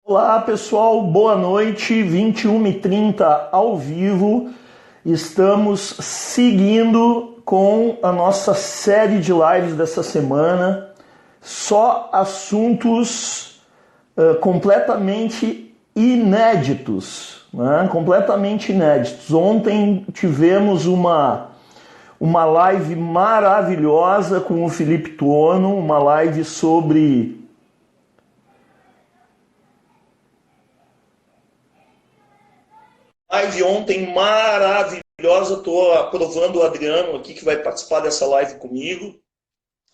Olá pessoal, boa noite, 21h30 ao vivo. Estamos seguindo com a nossa série de lives dessa semana. Só assuntos completamente inéditos, né? Completamente inéditos. Ontem tivemos uma live maravilhosa com o Felipe Tuono, uma live sobre live ontem maravilhosa, estou aprovando o Adriano aqui que vai participar dessa live comigo.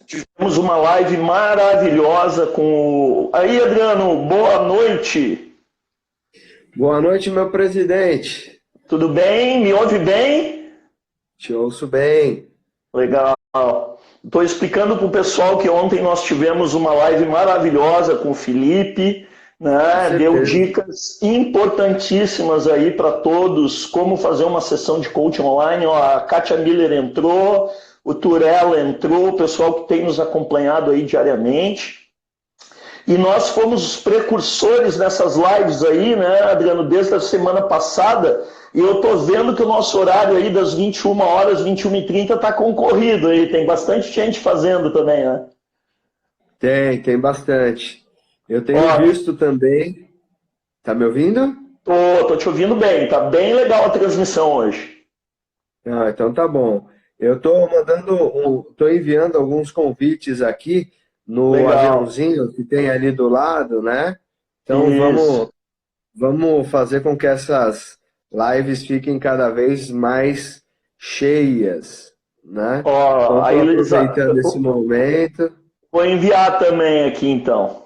Tivemos uma live maravilhosa com o... Aí, Adriano, boa noite. Boa noite, meu presidente. Tudo bem? Me ouve bem? Te ouço bem. Legal. Estou explicando para o pessoal que ontem nós tivemos uma live maravilhosa com o Felipe, né? Deu dicas importantíssimas aí para todos, como fazer uma sessão de coaching online. Ó, a Kátia Miller entrou, o Turella entrou, o pessoal que tem nos acompanhado aí diariamente. E nós fomos os precursores nessas lives aí, né, Adriano, desde a semana passada. E eu tô vendo que o nosso horário aí das 21 horas, 21h30 tá concorrido aí. Tem bastante gente fazendo também, né? Tem bastante. Eu tenho visto também. Tá me ouvindo? Tô te ouvindo bem. Tá bem legal a transmissão hoje. Ah, então tá bom. Eu tô enviando alguns convites aqui no aviãozinho que tem ali do lado, né? Então vamos fazer com que essas lives fiquem cada vez mais cheias, né? Então Aí, estou aproveitando esse momento. Vou enviar também aqui então.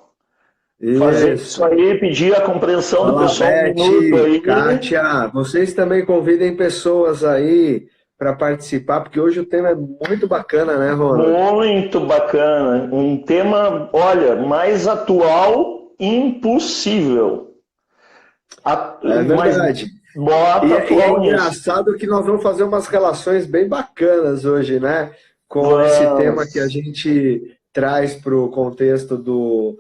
Fazer isso aí, pedir a compreensão do pessoal um minuto aí. Kátia, vocês também convidem pessoas aí para participar, porque hoje o tema é muito bacana, né, Ronald? Muito bacana. Um tema, olha, mais atual, impossível. É verdade. E é engraçado que nós vamos fazer umas relações bem bacanas hoje, né? Com esse tema que a gente traz para o contexto do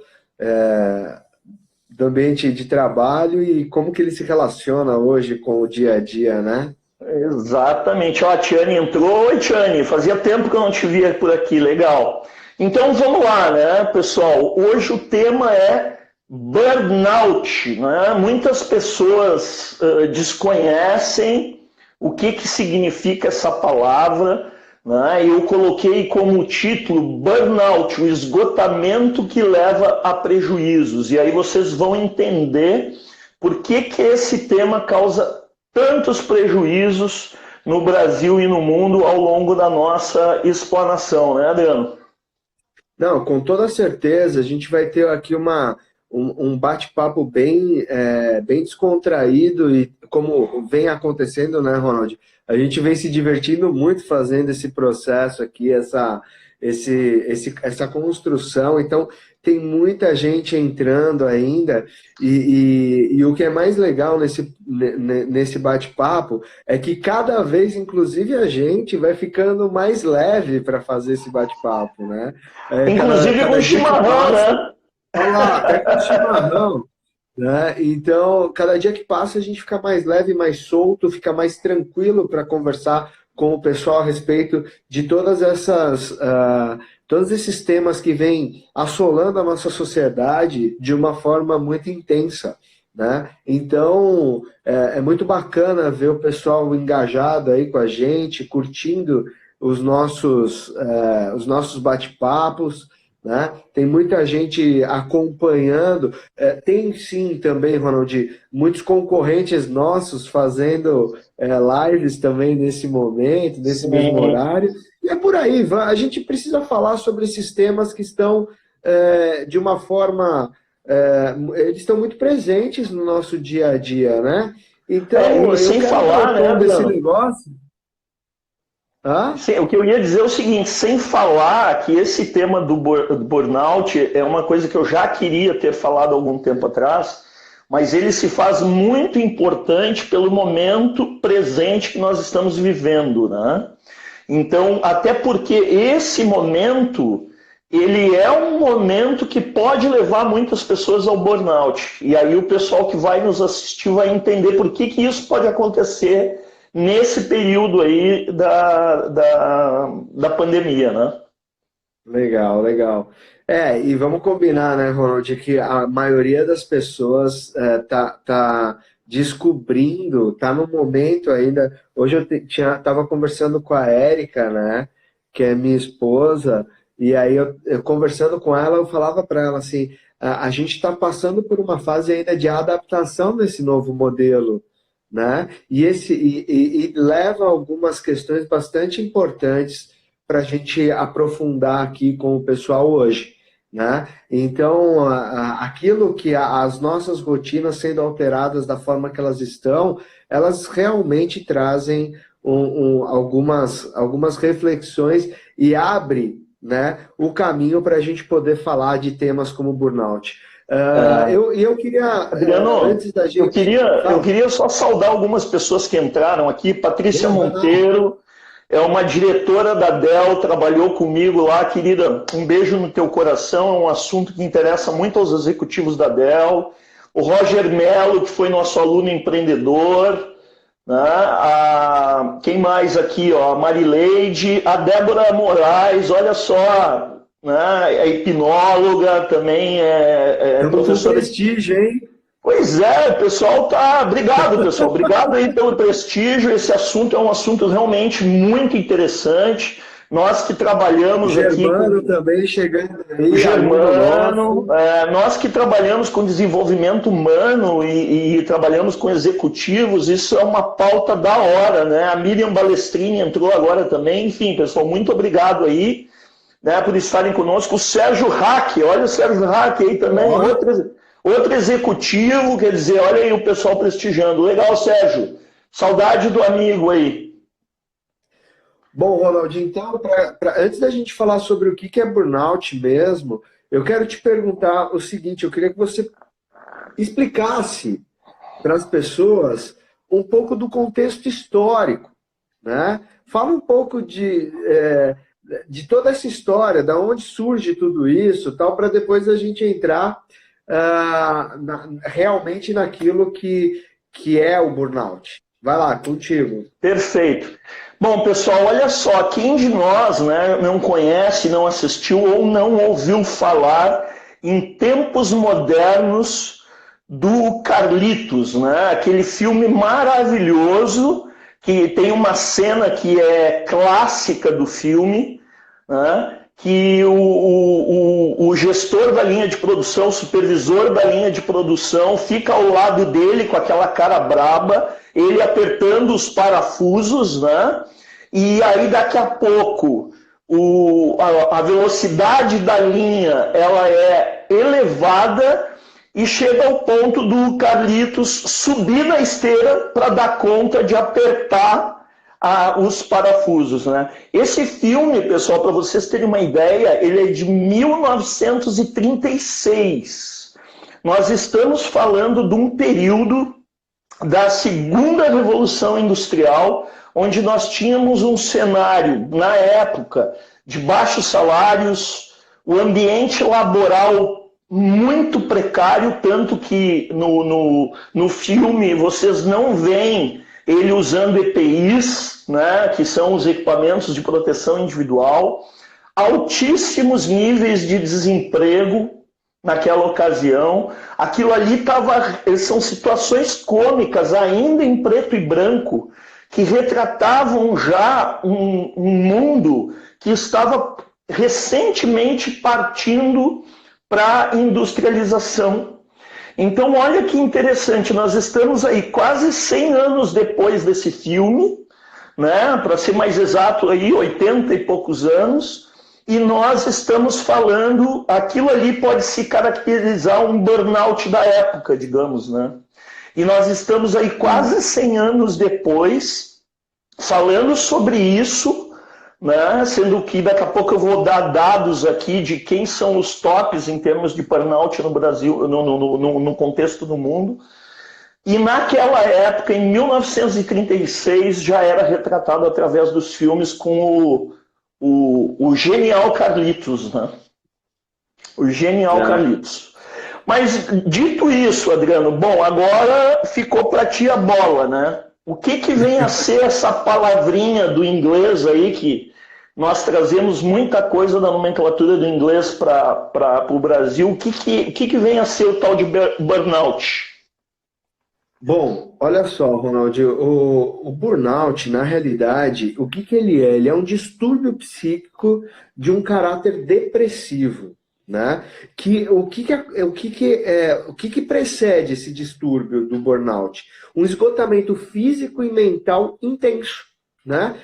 ambiente de trabalho e como que ele se relaciona hoje com o dia a dia, né? Exatamente. Ó, a Tiane entrou. Oi, Tiane. Fazia tempo que eu não te via por aqui. Legal. Então vamos lá, né, pessoal? Hoje o tema é burnout, né? Muitas pessoas desconhecem o que significa essa palavra, né? Eu coloquei como título burnout, o esgotamento que leva a prejuízos. E aí vocês vão entender por que esse tema causa tantos prejuízos no Brasil e no mundo ao longo da nossa explanação, né, Adriano? Não, com toda certeza, a gente vai ter aqui um bate-papo bem descontraído e como vem acontecendo, né, Ronald? A gente vem se divertindo muito fazendo esse processo aqui, essa construção. Então, tem muita gente entrando ainda e o que é mais legal nesse bate-papo é que cada vez, inclusive, a gente vai ficando mais leve para fazer esse bate-papo, né? Inclusive com chimarrão, né? Olha lá, até com chimarrão. Né? Então, cada dia que passa, a gente fica mais leve, mais solto, fica mais tranquilo para conversar com o pessoal a respeito de todas todos esses temas que vêm assolando a nossa sociedade de uma forma muito intensa. Né? Então, é muito bacana ver o pessoal engajado aí com a gente, curtindo os nossos bate-papos. Né? Tem muita gente acompanhando, tem sim também, Ronald, muitos concorrentes nossos fazendo lives também nesse momento, nesse mesmo horário, e é por aí, a gente precisa falar sobre esses temas que estão de uma forma, eles estão muito presentes no nosso dia a dia, né? Então, sem falar, né, desse negócio. O que eu ia dizer é o seguinte, sem falar que esse tema do burnout é uma coisa que eu já queria ter falado há algum tempo atrás, mas ele se faz muito importante pelo momento presente que nós estamos vivendo, né? Então, até porque esse momento ele é um momento que pode levar muitas pessoas ao burnout. E aí o pessoal que vai nos assistir vai entender por que isso pode acontecer nesse período aí da pandemia, né? Legal, legal. E vamos combinar, né, Ronald, que a maioria das pessoas tá descobrindo, tá no momento ainda. Hoje eu tava conversando com a Érica, né, que é minha esposa, e aí eu conversando com ela, eu falava para ela assim, a gente está passando por uma fase ainda de adaptação desse novo modelo, né? E leva algumas questões bastante importantes para a gente aprofundar aqui com o pessoal hoje, né? Então, aquilo que as nossas rotinas sendo alteradas da forma que elas estão, elas realmente trazem algumas reflexões e abre, né, o caminho para a gente poder falar de temas como burnout. Eu queria, Adriano, antes da gente... eu queria só saudar algumas pessoas que entraram aqui. Patrícia Monteiro é uma diretora da Dell, trabalhou comigo lá, querida. Um beijo no teu coração, é um assunto que interessa muito aos executivos da Dell. O Roger Mello, que foi nosso aluno empreendedor. Né? Quem mais aqui? Ó, a Marileide, a Débora Moraes, olha só, né? É hipnóloga, também é professora. Prestígio, hein? Pois é, o pessoal tá. Obrigado, pessoal. Obrigado aí pelo prestígio. Esse assunto é um assunto realmente muito interessante. Nós que trabalhamos aqui. Germano também chegando aí. Germano, nós que trabalhamos com desenvolvimento humano e trabalhamos com executivos, isso é uma pauta da hora, né? A Miriam Balestrini entrou agora também. Enfim, pessoal, muito obrigado aí, né, por estarem conosco. O Sérgio Hack, olha o Sérgio Hack aí também, outro executivo, quer dizer, olha aí o pessoal prestigiando. Legal, Sérgio. Saudade do amigo aí. Bom, Ronald, então, antes da gente falar sobre o que é burnout mesmo, eu quero te perguntar o seguinte, eu queria que você explicasse para as pessoas um pouco do contexto histórico, né? Fala um pouco de toda essa história, da onde surge tudo isso, tal, para depois a gente entrar realmente naquilo que é o burnout. Vai lá, contigo. Perfeito. Bom, pessoal, olha só, quem de nós, né, não conhece, não assistiu ou não ouviu falar em Tempos Modernos do Carlitos, né? Aquele filme maravilhoso que tem uma cena que é clássica do filme, né? Que o gestor da linha de produção, o supervisor da linha de produção, fica ao lado dele com aquela cara braba, ele apertando os parafusos, né? E aí daqui a pouco a velocidade da linha ela é elevada e chega ao ponto do Carlitos subir na esteira para dar conta de apertar os parafusos, né? Esse filme, pessoal, para vocês terem uma ideia, ele é de 1936. Nós estamos falando de um período da segunda Revolução Industrial, onde nós tínhamos um cenário, na época, de baixos salários, o ambiente laboral muito precário, tanto que no filme vocês não veem ele usando EPIs, né, que são os equipamentos de proteção individual, altíssimos níveis de desemprego naquela ocasião. Aquilo ali são situações cômicas, ainda em preto e branco, que retratavam já um mundo que estava recentemente partindo para a industrialização. Então, olha que interessante, nós estamos aí quase 100 anos depois desse filme, né? Para ser mais exato, aí, 80 e poucos anos, e nós estamos falando, aquilo ali pode se caracterizar um burnout da época, digamos, né? E nós estamos aí quase 100 anos depois, falando sobre isso, né? Sendo que daqui a pouco eu vou dar dados aqui de quem são os tops em termos de burnout no Brasil, no contexto do mundo. E naquela época, em 1936, já era retratado através dos filmes com o genial Carlitos, né? O genial Carlitos. Mas, dito isso, Adriano, bom, agora ficou para ti a bola, né? O que vem a ser essa palavrinha do inglês aí, que nós trazemos muita coisa da nomenclatura do inglês para o Brasil, o que vem a ser o tal de burnout? Bom, olha só, Ronald, o burnout, na realidade, o que ele é? Ele é um distúrbio psíquico de um caráter depressivo, né? O que precede esse distúrbio do burnout? Um esgotamento físico e mental intenso, né?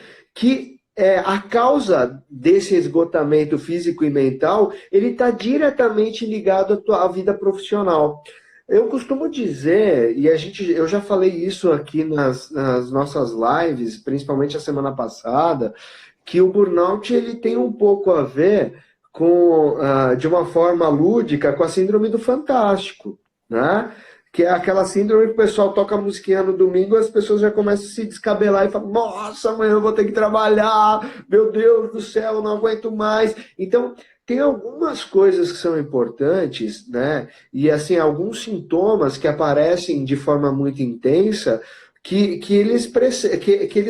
A causa desse esgotamento físico e mental, ele está diretamente ligado à vida profissional. Eu costumo dizer, e eu já falei isso aqui nas nossas lives, principalmente a semana passada, que o burnout ele tem um pouco a ver com, de uma forma lúdica, com a síndrome do fantástico, né? Que é aquela síndrome que o pessoal toca a musiquinha no domingo, as pessoas já começam a se descabelar e falam, nossa, amanhã eu vou ter que trabalhar, meu Deus do céu, não aguento mais. Então, tem algumas coisas que são importantes, né? E assim, alguns sintomas que aparecem de forma muito intensa, que eles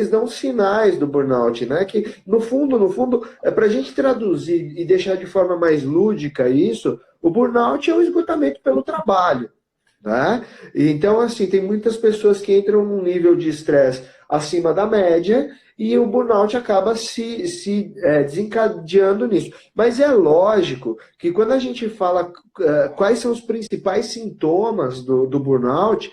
dão sinais do burnout, né? Que no fundo, para a gente traduzir e deixar de forma mais lúdica isso, o burnout é o esgotamento pelo trabalho. Né? Então, assim, tem muitas pessoas que entram num nível de estresse acima da média e o burnout acaba se desencadeando nisso. Mas é lógico que quando a gente fala quais são os principais sintomas do burnout,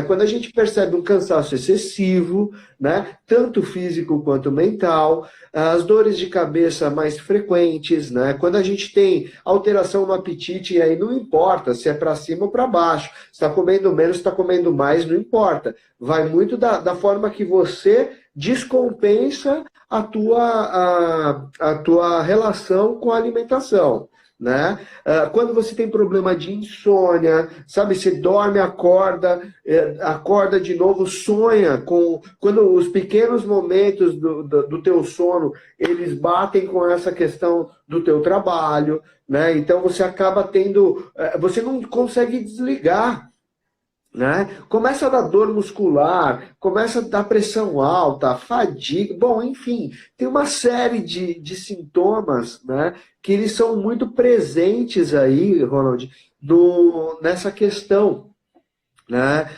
quando a gente percebe um cansaço excessivo, né, tanto físico quanto mental, as dores de cabeça mais frequentes, né, quando a gente tem alteração no apetite, e aí não importa se é para cima ou para baixo, se está comendo menos, se está comendo mais, não importa. Vai muito da forma que você descompensa a tua relação com a alimentação. Né? Quando você tem problema de insônia, sabe, você dorme, acorda de novo, sonha quando os pequenos momentos do teu sono, eles batem com essa questão do teu trabalho, né? Então você acaba você não consegue desligar. Né? Começa a dar dor muscular, começa a dar pressão alta, fadiga, bom, enfim, tem uma série de sintomas, né, que eles são muito presentes aí, Ronald, nessa questão, né,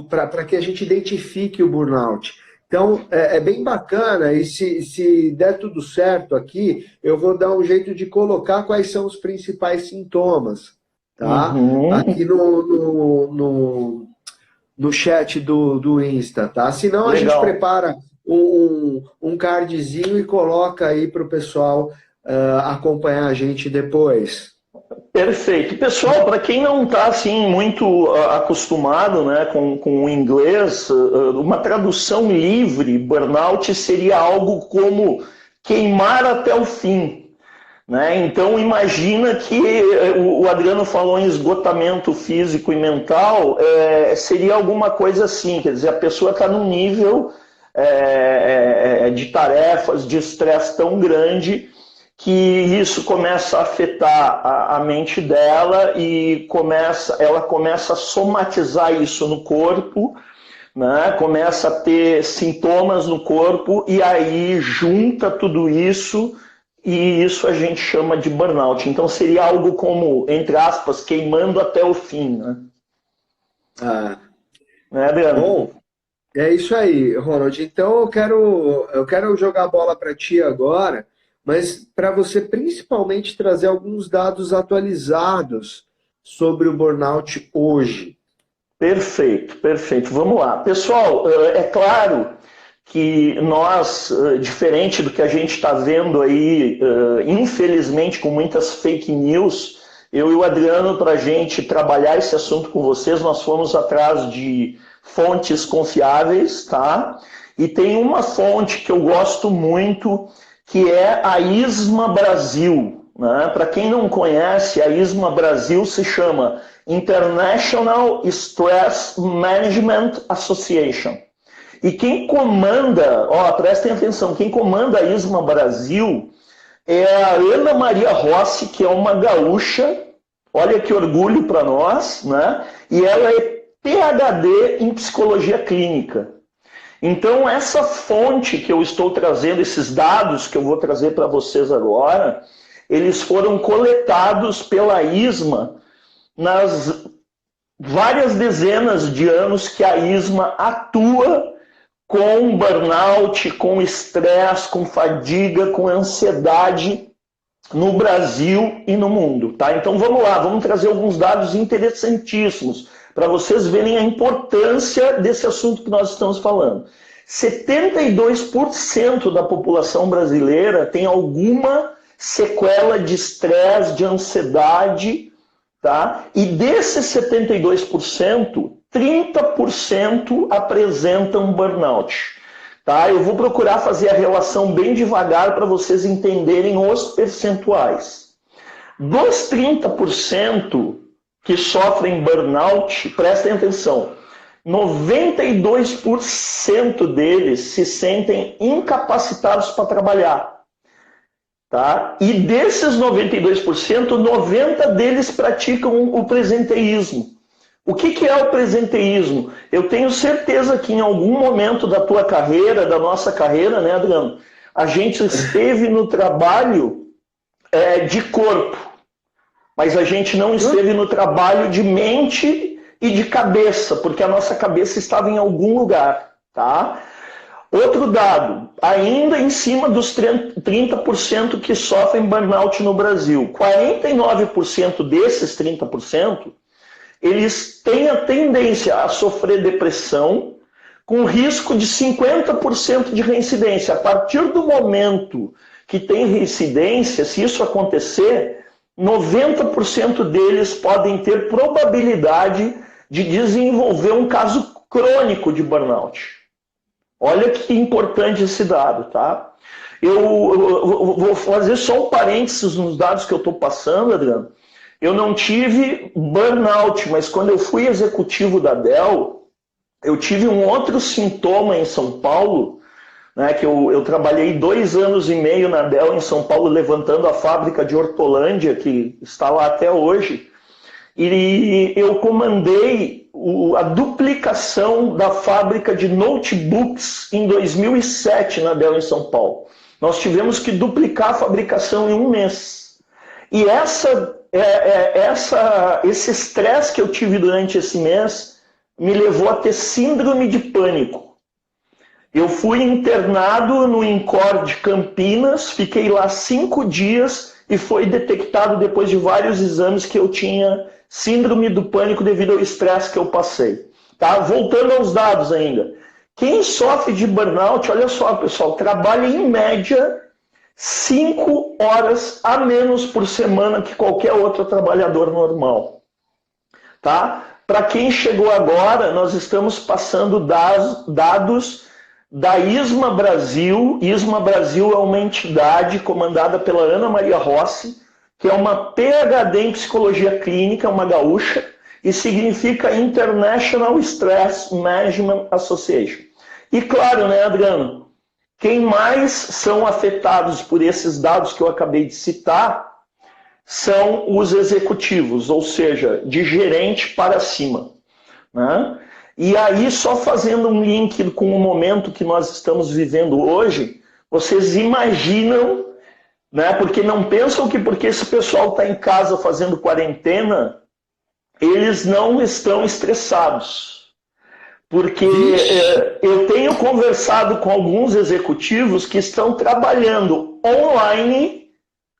para que a gente identifique o burnout. Então, é bem bacana, e se der tudo certo aqui, eu vou dar um jeito de colocar quais são os principais sintomas. Tá? Uhum. Aqui no chat do Insta, tá? Senão a gente prepara um cardzinho e coloca aí para o pessoal acompanhar a gente depois. Perfeito. Pessoal, para quem não está assim, muito acostumado, né, com o inglês, uma tradução livre, burnout, seria algo como queimar até o fim. Né? Então, imagina que o Adriano falou em esgotamento físico e mental, seria alguma coisa assim, quer dizer, a pessoa está num nível de tarefas, de estresse tão grande que isso começa a afetar a mente dela e ela começa a somatizar isso no corpo, né? Começa a ter sintomas no corpo e aí junta tudo isso. E isso a gente chama de burnout. Então seria algo como, entre aspas, queimando até o fim. Né? Né, Adriano? Bom, é isso aí, Ronald. Então eu quero jogar a bola para ti agora, mas para você principalmente trazer alguns dados atualizados sobre o burnout hoje. Perfeito, perfeito. Vamos lá. Pessoal, é claro que nós, diferente do que a gente está vendo aí, infelizmente com muitas fake news, eu e o Adriano, para a gente trabalhar esse assunto com vocês, nós fomos atrás de fontes confiáveis, tá? E tem uma fonte que eu gosto muito, que é a ISMA Brasil. Né? Para quem não conhece, a ISMA Brasil se chama International Stress Management Association. E quem comanda, prestem atenção, quem comanda a ISMA Brasil é a Ana Maria Rossi, que é uma gaúcha, olha que orgulho para nós, né? E ela é PhD em psicologia clínica. Então, essa fonte que eu estou trazendo, esses dados que eu vou trazer para vocês agora, eles foram coletados pela ISMA nas várias dezenas de anos que a ISMA atua com burnout, com estresse, com fadiga, com ansiedade no Brasil e no mundo. Tá? Então vamos lá, vamos trazer alguns dados interessantíssimos para vocês verem a importância desse assunto que nós estamos falando. 72% da população brasileira tem alguma sequela de estresse, de ansiedade, tá? E desses 72%, 30% apresentam burnout. Tá? Eu vou procurar fazer a relação bem devagar para vocês entenderem os percentuais. Dos 30% que sofrem burnout, prestem atenção, 92% deles se sentem incapacitados para trabalhar. Tá? E desses 92%, 90% deles praticam o presenteísmo. O que é o presenteísmo? Eu tenho certeza que em algum momento da tua carreira, da nossa carreira, né, Adriano, a gente esteve no trabalho de corpo, mas a gente não esteve no trabalho de mente e de cabeça, porque a nossa cabeça estava em algum lugar. Tá? Outro dado, ainda em cima dos 30% que sofrem burnout no Brasil, 49% desses 30%, eles têm a tendência a sofrer depressão com risco de 50% de reincidência. A partir do momento que tem reincidência, se isso acontecer, 90% deles podem ter probabilidade de desenvolver um caso crônico de burnout. Olha que importante esse dado, tá? Eu vou fazer só um parênteses nos dados que eu estou passando, Adriano. Eu não tive burnout, mas quando eu fui executivo da Dell, eu tive um outro sintoma em São Paulo, né, que eu trabalhei 2 anos e meio na Dell em São Paulo, levantando a fábrica de Hortolândia, que está lá até hoje, e eu comandei a duplicação da fábrica de notebooks em 2007 na Dell em São Paulo. Nós tivemos que duplicar a fabricação em 1 mês. E esse estresse que eu tive durante esse mês me levou a ter síndrome de pânico. Eu fui internado no INCOR de Campinas, fiquei lá 5 dias e foi detectado depois de vários exames que eu tinha síndrome do pânico devido ao estresse que eu passei. Tá? Voltando aos dados ainda. Quem sofre de burnout, olha só pessoal, trabalha em média 5 horas a menos por semana que qualquer outro trabalhador normal. Tá? Para quem chegou agora, nós estamos passando dados da ISMA Brasil. ISMA Brasil é uma entidade comandada pela Ana Maria Rossi, que é uma PhD em psicologia clínica, uma gaúcha, e significa International Stress Management Association. E claro, né, Adriano, quem mais são afetados por esses dados que eu acabei de citar são os executivos, ou seja, de gerente para cima. Né? E aí, só fazendo um link com o momento que nós estamos vivendo hoje, vocês imaginam, né, porque não pensam que porque esse pessoal está em casa fazendo quarentena, eles não estão estressados. Porque eu tenho conversado com alguns executivos que estão trabalhando online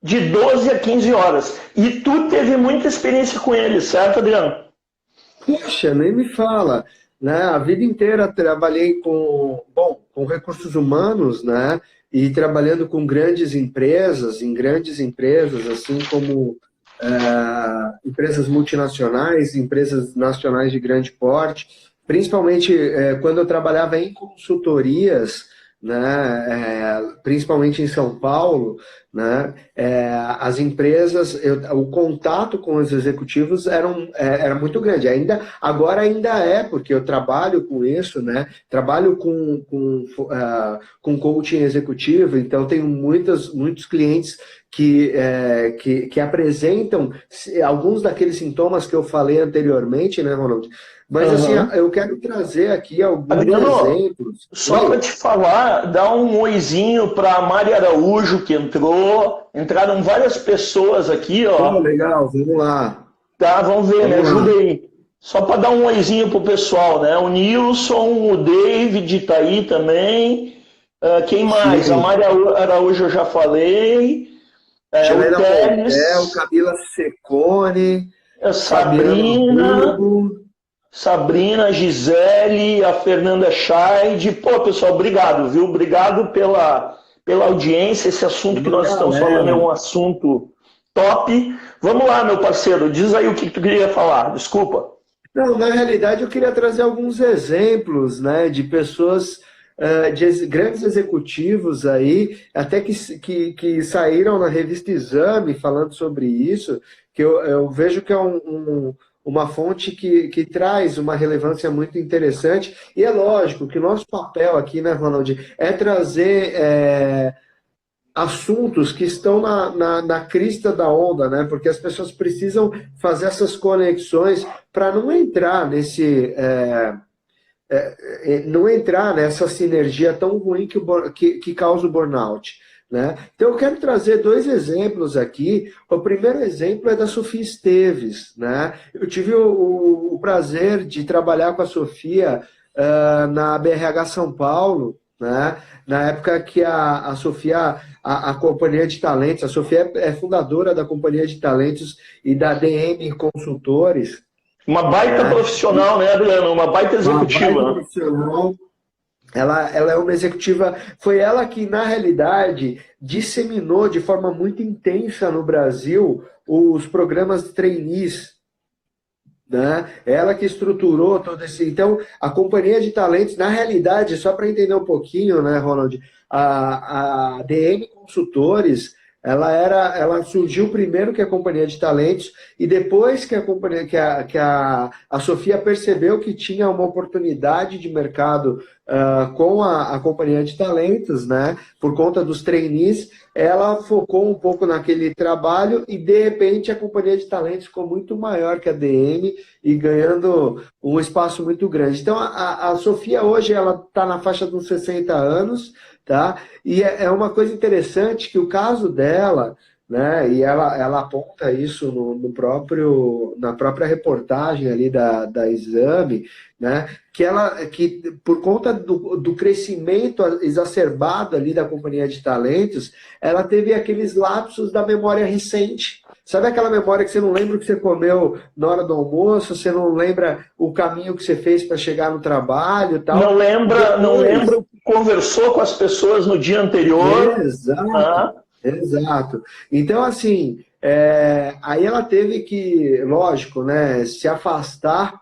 de 12 a 15 horas. E tu teve muita experiência com eles, certo, Adriano? Poxa, nem me fala. Né? A vida inteira trabalhei com recursos humanos, né? E trabalhando com grandes empresas, assim como empresas multinacionais, empresas nacionais de grande porte, principalmente quando eu trabalhava em consultorias, né, principalmente em São Paulo, né? As empresas, o contato com os executivos era muito grande. Agora ainda é, porque eu trabalho com isso, né? Trabalho com coaching executivo, então tenho muitos clientes que apresentam alguns daqueles sintomas que eu falei anteriormente, né, Ronald? Mas assim, eu quero trazer aqui alguns Adriano, exemplos. só para te falar, dá um oizinho para a Mari Araújo que entrou. Entraram várias pessoas aqui, Oh, ó. legal, vamos lá. Tá, vamos ver, me Vamos ajuda lá. aí. Só para dar um oizinho pro pessoal, né? O Nilson, o David tá aí também. Quem mais? A Sim. Mari Araújo eu já falei. O Helena Montel, Teles, Camila Secone, a Fabiano Sabrina. Rubo. Sabrina, a Gisele, a Fernanda Scheid. Pô, pessoal, obrigado, viu? Obrigado pela audiência. Esse assunto que Uma nós estamos falando é galera. um assunto top. Vamos lá, meu parceiro, diz aí o que tu queria falar. Desculpa. Não, na realidade, eu queria trazer alguns exemplos, né, de pessoas, grandes executivos aí, até que saíram na revista Exame falando sobre isso, que eu vejo que é uma fonte que traz uma relevância muito interessante. E é lógico que o nosso papel aqui, né, Ronald, é trazer assuntos que estão na crista da onda, né? Porque as pessoas precisam fazer essas conexões para não entrar não entrar nessa sinergia tão ruim que causa o burnout. Né? Então, eu quero trazer dois exemplos aqui. O primeiro exemplo é da Sofia Esteves. Né? Eu tive o prazer de trabalhar com a Sofia na BRH São Paulo, né? Na época que a Sofia, a Companhia de Talentos, a Sofia é fundadora da Companhia de Talentos e da DM Consultores. Uma baita Né? profissional, né, Adriano? Uma baita Uma baita executiva. profissional. Ela é uma executiva, foi ela que, na realidade, disseminou de forma muito intensa no Brasil os programas de trainees, né? Ela que estruturou todo esse. Então, a Companhia de Talentos, na realidade, só para entender um pouquinho, né, Ronald, a DM Consultores, ela surgiu primeiro que a Companhia de Talentos e depois que a Sofia percebeu que tinha uma oportunidade de mercado com a Companhia de Talentos, né, por conta dos trainees, ela focou um pouco naquele trabalho e, de repente, a Companhia de Talentos ficou muito maior que a DM e ganhando um espaço muito grande. Então, a Sofia hoje ela está na faixa dos 60 anos, tá? E é uma coisa interessante que o caso dela, né, e ela aponta isso na própria reportagem ali da Exame, né, que por conta do crescimento exacerbado ali da Companhia de Talentos, ela teve aqueles lapsos da memória recente. Sabe aquela memória que você não lembra o que você comeu na hora do almoço, você não lembra o caminho que você fez para chegar no trabalho e tal? Não Depois, lembra o que conversou com as pessoas no dia anterior. exato, Tá? exato. Então, assim, aí ela teve que, lógico, né, se afastar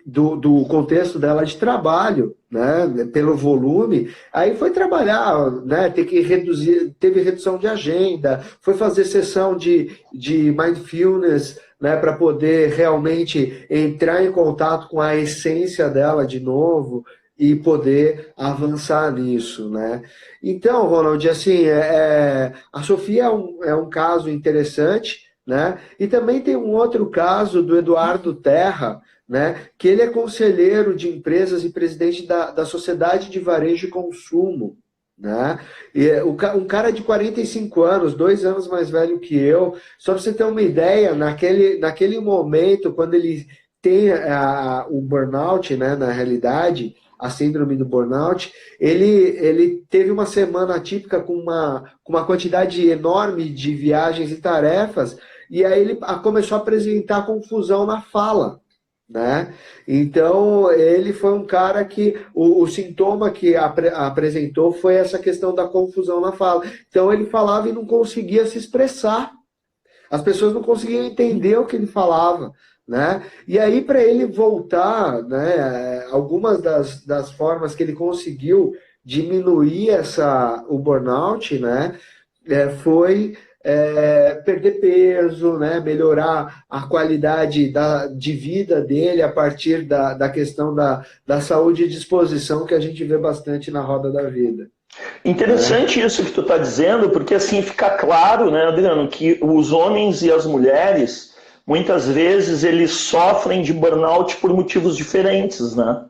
do contexto dela de trabalho, né, pelo volume, aí foi trabalhar, né, teve redução de agenda, foi fazer sessão de mindfulness, né, para poder realmente entrar em contato com a essência dela de novo e poder avançar nisso, né? Então, Ronald, assim, a Sofia é um caso interessante, né? E também tem um outro caso do Eduardo Terra, né, que ele é conselheiro de empresas e presidente da Sociedade de Varejo e Consumo. Né? Um cara de 45 anos, 2 anos mais velho que eu, só para você ter uma ideia, naquele momento, quando ele tem o burnout, né, na realidade, a síndrome do burnout, ele teve uma semana atípica com uma quantidade enorme de viagens e tarefas, e aí ele começou a apresentar confusão na fala. Né? Então, ele foi um cara que o sintoma que apresentou foi essa questão da confusão na fala. Então, ele falava e não conseguia se expressar. As pessoas não conseguiam entender o que ele falava. Né? E aí, para ele voltar, né, algumas das formas que ele conseguiu diminuir o burnout, né, foi perder peso, né, melhorar a qualidade de vida dele a partir da questão da saúde e disposição que a gente vê bastante na roda da vida. Interessante isso que tu está dizendo, porque assim fica claro, né, Adriano, que os homens e as mulheres, muitas vezes, eles sofrem de burnout por motivos diferentes, né?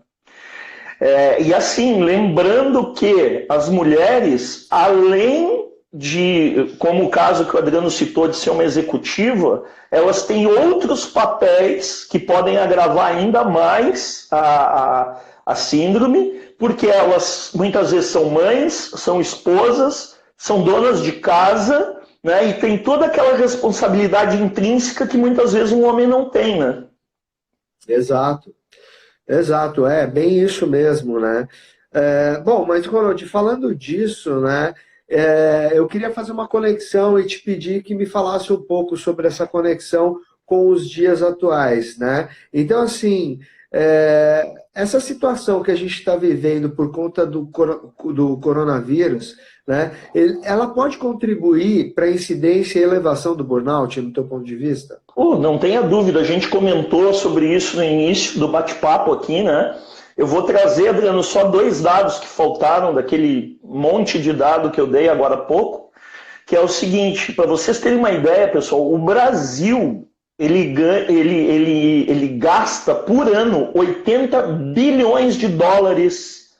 E assim, lembrando que as mulheres, além de, como o caso que o Adriano citou de ser uma executiva, elas têm outros papéis que podem agravar ainda mais a síndrome, porque elas muitas vezes são mães, são esposas, são donas de casa, né, e tem toda aquela responsabilidade intrínseca que muitas vezes um homem não tem, né? Exato. Exato, é bem isso mesmo, né? Bom, mas Ronald, falando disso, né? Eu queria fazer uma conexão e te pedir que me falasse um pouco sobre essa conexão com os dias atuais, né? Então, assim, essa situação que a gente está vivendo por conta do coronavírus, né? Ela pode contribuir para a incidência e elevação do burnout, no teu ponto de vista? Não tenha dúvida, a gente comentou sobre isso no início do bate-papo aqui, né? Eu vou trazer, Adriano, só 2 dados que faltaram daquele monte de dado que eu dei agora há pouco, que é o seguinte, para vocês terem uma ideia, pessoal, o Brasil, ele gasta por ano 80 bilhões de dólares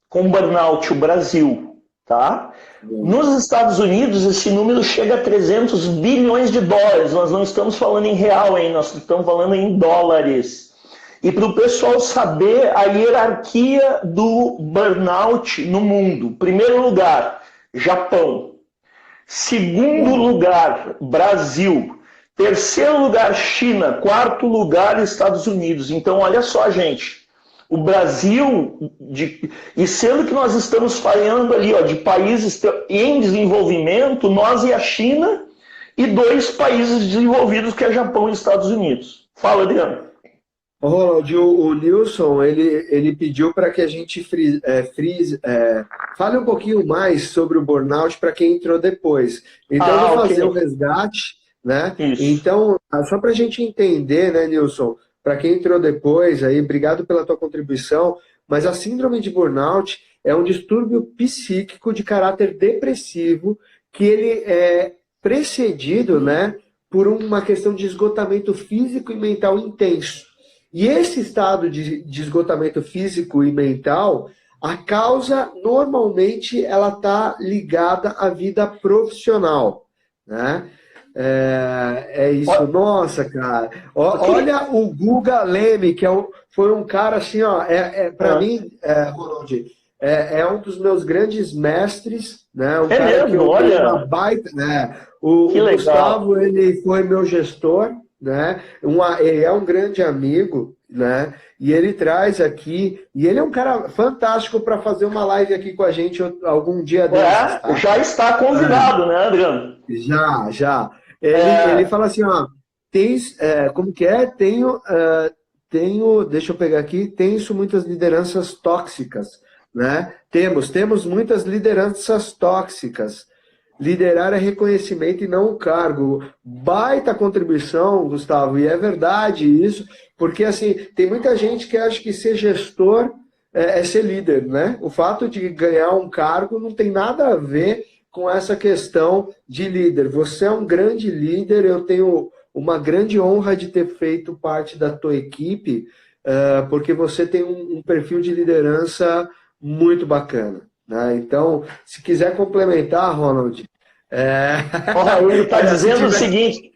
com burnout, o Brasil, tá? Nos Estados Unidos, esse número chega a 300 bilhões de dólares. Nós não estamos falando em real, hein? Nós estamos falando em dólares. E para o pessoal saber a hierarquia do burnout no mundo. Primeiro lugar, Japão. Segundo lugar, Brasil. Terceiro lugar, China. Quarto lugar, Estados Unidos. Então, olha só, gente. O Brasil, e sendo que nós estamos falando ali de países em desenvolvimento, nós e a China, e 2 países desenvolvidos, que é Japão e Estados Unidos. Fala, Adriano. Ronald, o Nilson, ele pediu para que a gente fale um pouquinho mais sobre o burnout para quem entrou depois. Então, eu vou fazer o resgate, né? Isso. Então, só para a gente entender, né, Nilson? Para quem entrou depois, aí, obrigado pela tua contribuição, mas a síndrome de burnout é um distúrbio psíquico de caráter depressivo que ele é precedido, né, por uma questão de esgotamento físico e mental intenso. E esse estado de esgotamento físico e mental, a causa, normalmente, ela está ligada à vida profissional, né? É isso, nossa, cara. Olha o Guga Leme, que foi um cara assim, para mim, Ronald, é um dos meus grandes mestres, né? Um cara mesmo? que eu Olha. uma baita, né? O Gustavo, ele foi meu gestor, né? Ele é um grande amigo, né? E ele traz aqui, e ele é um cara fantástico para fazer uma live aqui com a gente algum dia desses. Tá? Já está convidado, né, Adriano? Já. Ele fala assim, como que é? Tenho, deixa eu pegar aqui, tenho muitas lideranças tóxicas, né? Temos muitas lideranças tóxicas. Liderar é reconhecimento e não o cargo. Baita contribuição, Gustavo, e é verdade isso, porque assim, tem muita gente que acha que ser gestor é ser líder, né? O fato de ganhar um cargo não tem nada a ver com essa questão de líder. Você é um grande líder, eu tenho uma grande honra de ter feito parte da tua equipe, porque você tem um perfil de liderança muito bacana. Né? Então, se quiser complementar, Ronald... Ele está dizendo o seguinte...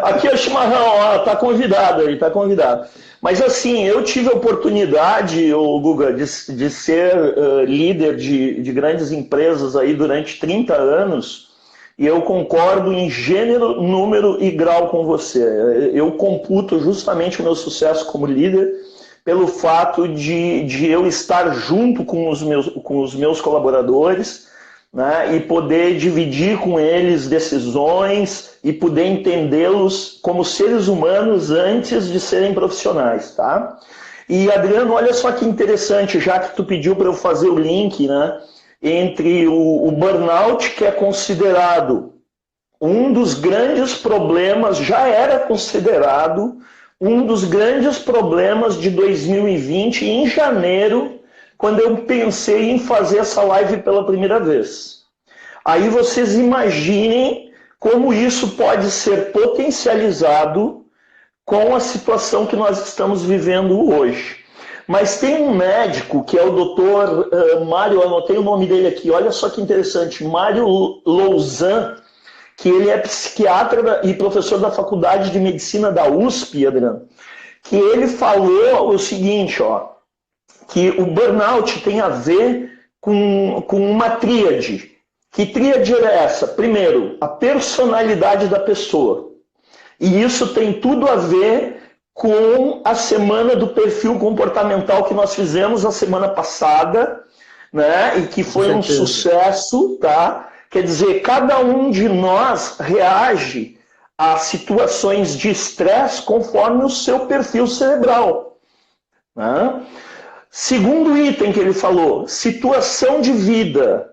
Aqui é o Chimarrão, está convidado aí, está convidado. Mas assim, eu tive a oportunidade, Guga, de ser líder de grandes empresas aí durante 30 anos, e eu concordo em gênero, número e grau com você. Eu computo justamente o meu sucesso como líder pelo fato de eu estar junto com os meus colaboradores, né, e poder dividir com eles decisões e poder entendê-los como seres humanos antes de serem profissionais, tá? E, Adriano, olha só que interessante, já que tu pediu para eu fazer o link, né, entre o burnout, que é considerado um dos grandes problemas, já era considerado um dos grandes problemas de 2020, em janeiro, quando eu pensei em fazer essa live pela primeira vez. Aí vocês imaginem como isso pode ser potencializado com a situação que nós estamos vivendo hoje. Mas tem um médico, que é o doutor Mário, eu anotei o nome dele aqui, olha só que interessante, Mário Louzan, que ele é psiquiatra e professor da Faculdade de Medicina da USP, Adriano, que ele falou o seguinte, ó, que o burnout tem a ver com uma tríade. Que tríade é essa? Primeiro, a personalidade da pessoa. E isso tem tudo a ver com a semana do perfil comportamental que nós fizemos a semana passada, né? E que foi um sucesso, tá? Quer dizer, cada um de nós reage a situações de estresse conforme o seu perfil cerebral, né? Segundo item que ele falou, situação de vida.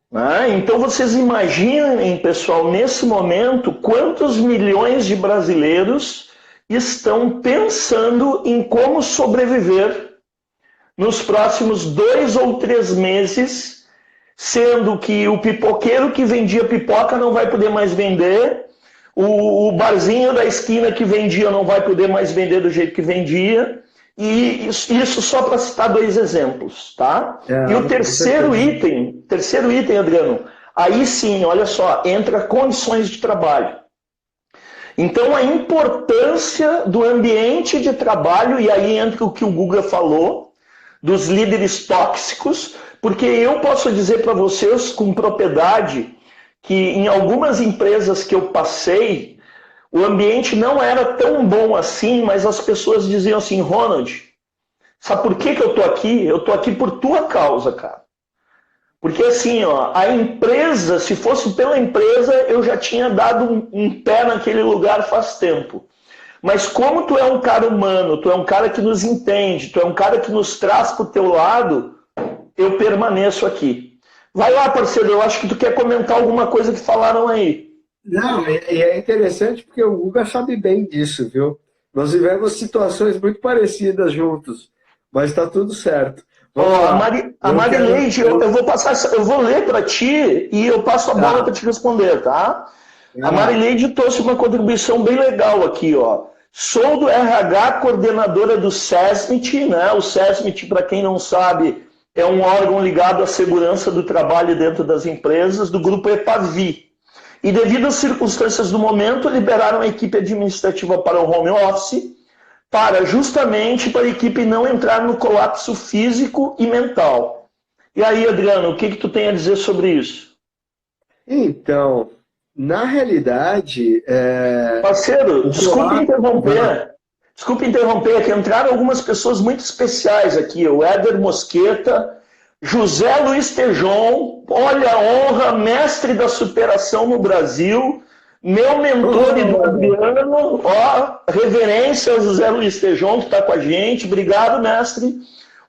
Né? Então vocês imaginem, pessoal, nesse momento, quantos milhões de brasileiros estão pensando em como sobreviver nos próximos 2 ou 3 meses, sendo que o pipoqueiro que vendia pipoca não vai poder mais vender, o barzinho da esquina que vendia não vai poder mais vender do jeito que vendia, e isso só para citar 2 exemplos, tá? E o terceiro item, Adriano, aí sim, olha só, entra condições de trabalho. Então a importância do ambiente de trabalho, e aí entra o que o Guga falou, dos líderes tóxicos, porque eu posso dizer para vocês com propriedade que em algumas empresas que eu passei, o ambiente não era tão bom assim, mas as pessoas diziam assim, Ronald, sabe por que eu tô aqui? Eu tô aqui por tua causa, cara. Porque assim, ó, a empresa, se fosse pela empresa, eu já tinha dado um pé naquele lugar faz tempo. Mas como tu é um cara humano, tu é um cara que nos entende, tu é um cara que nos traz pro teu lado, eu permaneço aqui. Vai lá, parceiro, eu acho que tu quer comentar alguma coisa que falaram aí. Não, e é interessante porque o Guga sabe bem disso, viu? Nós vivemos situações muito parecidas juntos, mas está tudo certo. A Marileide, eu vou ler para ti e eu passo a bola para te responder, tá? A Marileide trouxe uma contribuição bem legal aqui, ó. Sou do RH, coordenadora do SESMIT, né? O SESMIT, para quem não sabe, é um órgão ligado à segurança do trabalho dentro das empresas, do grupo EPAVI. E devido às circunstâncias do momento, liberaram a equipe administrativa para o home office, justamente para a equipe não entrar no colapso físico e mental. E aí, Adriano, o que tu tem a dizer sobre isso? Então, na realidade... Parceiro, desculpe interromper, que entraram algumas pessoas muito especiais aqui, o Éder Mosqueta, José Luiz Tejon, olha a honra, mestre da superação no Brasil, meu mentor e do Adriano, ó, reverência ao José Luiz Tejon, que está com a gente, obrigado, mestre.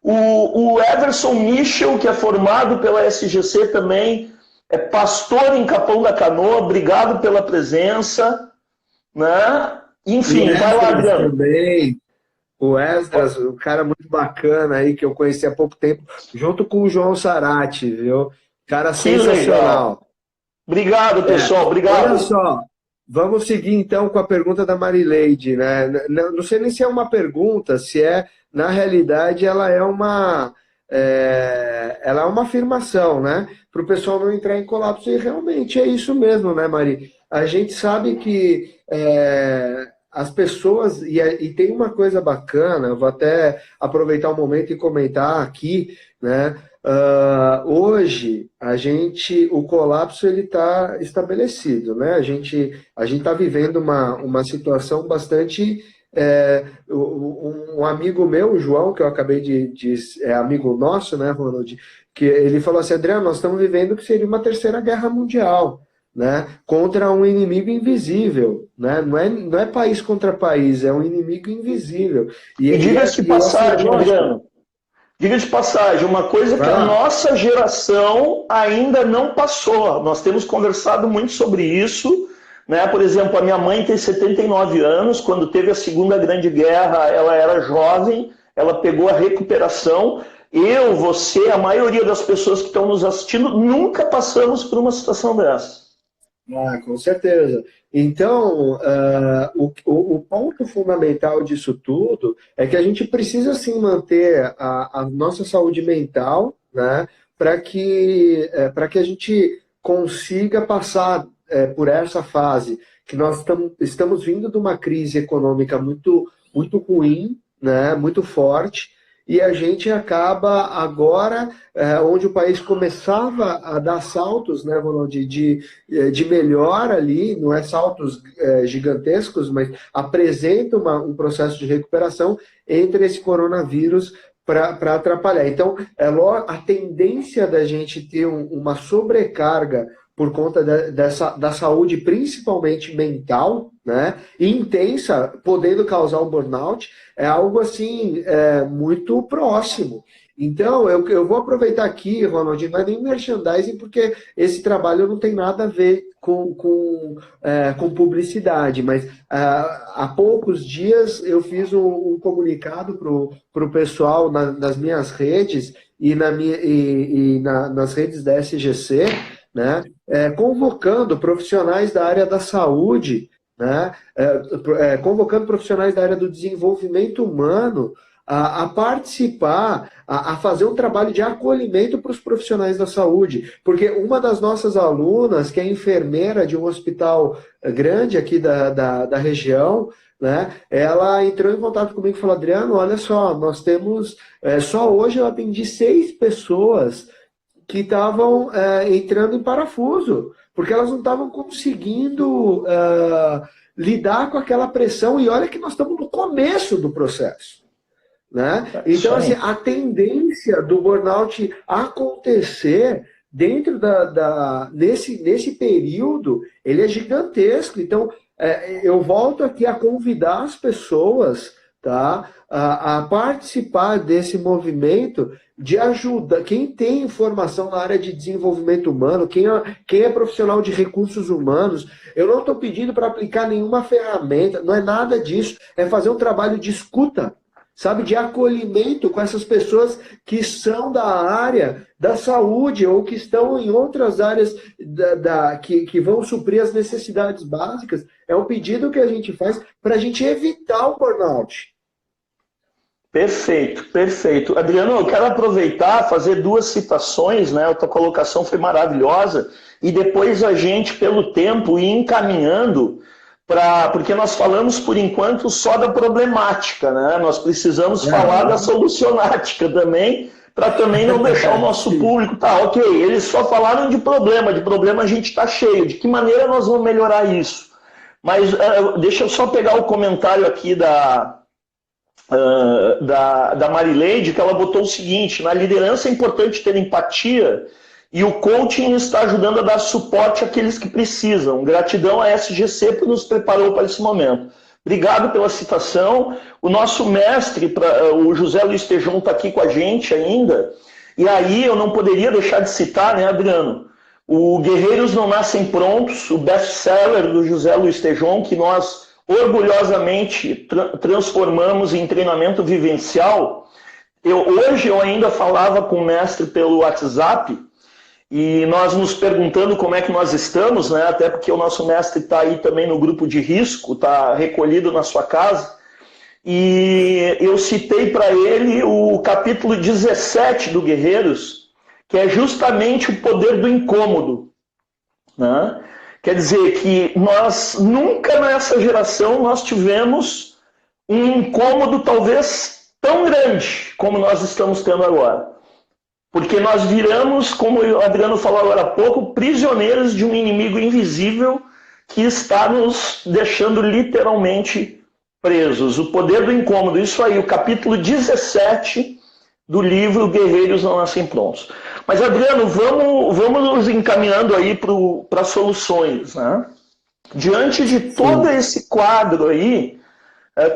O Everson Michel, que é formado pela SGC também, é pastor em Capão da Canoa, obrigado pela presença, né? Enfim, vai lá, Adriano. Também. O Esdras, um cara muito bacana aí, que eu conheci há pouco tempo, junto com o João Sarati, viu? Cara sensacional. Obrigado, pessoal, obrigado. Olha só, vamos seguir então com a pergunta da Marileide, né? Não sei nem se é uma pergunta, se é, na realidade, ela é uma afirmação, né? Para o pessoal não entrar em colapso, e realmente é isso mesmo, né, Mari? A gente sabe que as pessoas, e tem uma coisa bacana, eu vou até aproveitar o momento e comentar aqui, né? Hoje, o colapso ele está estabelecido, né? A gente está vivendo uma situação bastante... um amigo meu, o João, que eu acabei é amigo nosso, né, Ronald? Que ele falou assim, Adriano, nós estamos vivendo o que seria uma terceira guerra mundial, né, contra um inimigo invisível, né? Não é país contra país, é um inimigo invisível. E diga-se de passagem, lógico. Adriano, diga de passagem, uma coisa que a nossa geração ainda não passou. Nós temos conversado muito sobre isso, né? Por exemplo, a minha mãe tem 79 anos, quando teve a Segunda Grande Guerra, ela era jovem, ela pegou a recuperação. Eu, você, a maioria das pessoas que estão nos assistindo, nunca passamos por uma situação dessa. Com certeza. Então, o ponto fundamental disso tudo é que a gente precisa, sim, manter a nossa saúde mental, né, para que a gente consiga passar por essa fase, que nós estamos vindo de uma crise econômica muito, muito ruim, né, muito forte, e a gente acaba agora, onde o país começava a dar saltos, né, Ronald, de melhor ali, não é saltos gigantescos, mas apresenta um processo de recuperação entre esse coronavírus para atrapalhar. Então, a tendência da gente ter uma sobrecarga por conta da saúde, principalmente mental, né, intensa, podendo causar um burnout, é algo assim muito próximo. Então, eu vou aproveitar aqui, Ronald, não é nem merchandising, porque esse trabalho não tem nada a ver com publicidade, mas há poucos dias eu fiz um comunicado para o pessoal nas minhas redes e nas redes da SGC, né, convocando profissionais da área da saúde, né, convocando profissionais da área do desenvolvimento humano a participar, a fazer um trabalho de acolhimento para os profissionais da saúde. Porque uma das nossas alunas, que é enfermeira de um hospital grande aqui da região, né, ela entrou em contato comigo e falou: Adriano, olha só, nós temos, só hoje eu atendi 6 pessoas que estavam entrando em parafuso, porque elas não estavam conseguindo lidar com aquela pressão, e olha que nós estamos no começo do processo, né? Então, assim, a tendência do burnout acontecer dentro nesse período, ele é gigantesco. Então, eu volto aqui a convidar as pessoas, tá, a participar desse movimento de ajuda. Quem tem informação na área de desenvolvimento humano, quem é profissional de recursos humanos, eu não estou pedindo para aplicar nenhuma ferramenta, não é nada disso, é fazer um trabalho de escuta, sabe, de acolhimento com essas pessoas que são da área da saúde ou que estão em outras áreas que vão suprir as necessidades básicas. É um pedido que a gente faz para a gente evitar o burnout. Perfeito, perfeito. Adriano, eu quero aproveitar, fazer 2 citações, né? A tua colocação foi maravilhosa, e depois a gente, pelo tempo, ir encaminhando, porque nós falamos, por enquanto, só da problemática, né? Nós precisamos falar da solucionática também, para também não deixar o nosso público, tá, ok, eles só falaram de problema a gente está cheio, de que maneira nós vamos melhorar isso? Mas deixa eu só pegar o comentário aqui da Marileide, que ela botou o seguinte: na liderança é importante ter empatia, e o coaching está ajudando a dar suporte àqueles que precisam. Gratidão à SGC por nos preparou para esse momento. Obrigado pela citação. O nosso mestre, o José Luiz Tejon, está aqui com a gente ainda, e aí eu não poderia deixar de citar, né, Adriano, o Guerreiros Não Nascem Prontos, o best-seller do José Luiz Tejon, que nós orgulhosamente transformamos em treinamento vivencial. Hoje eu ainda falava com o mestre pelo WhatsApp, e nós nos perguntando como é que nós estamos, né? Até porque o nosso mestre está aí também no grupo de risco, está recolhido na sua casa, e eu citei para ele o capítulo 17 do Guerreiros, que é justamente o poder do incômodo, né? Quer dizer que nós nunca nessa geração nós tivemos um incômodo talvez tão grande como nós estamos tendo agora. Porque nós viramos, como o Adriano falou agora há pouco, prisioneiros de um inimigo invisível que está nos deixando literalmente presos. O poder do incômodo, isso aí, o capítulo 17 do livro Guerreiros Não Nascem Prontos. Mas, Adriano, vamos nos encaminhando aí para soluções, né? Diante de todo esse quadro aí,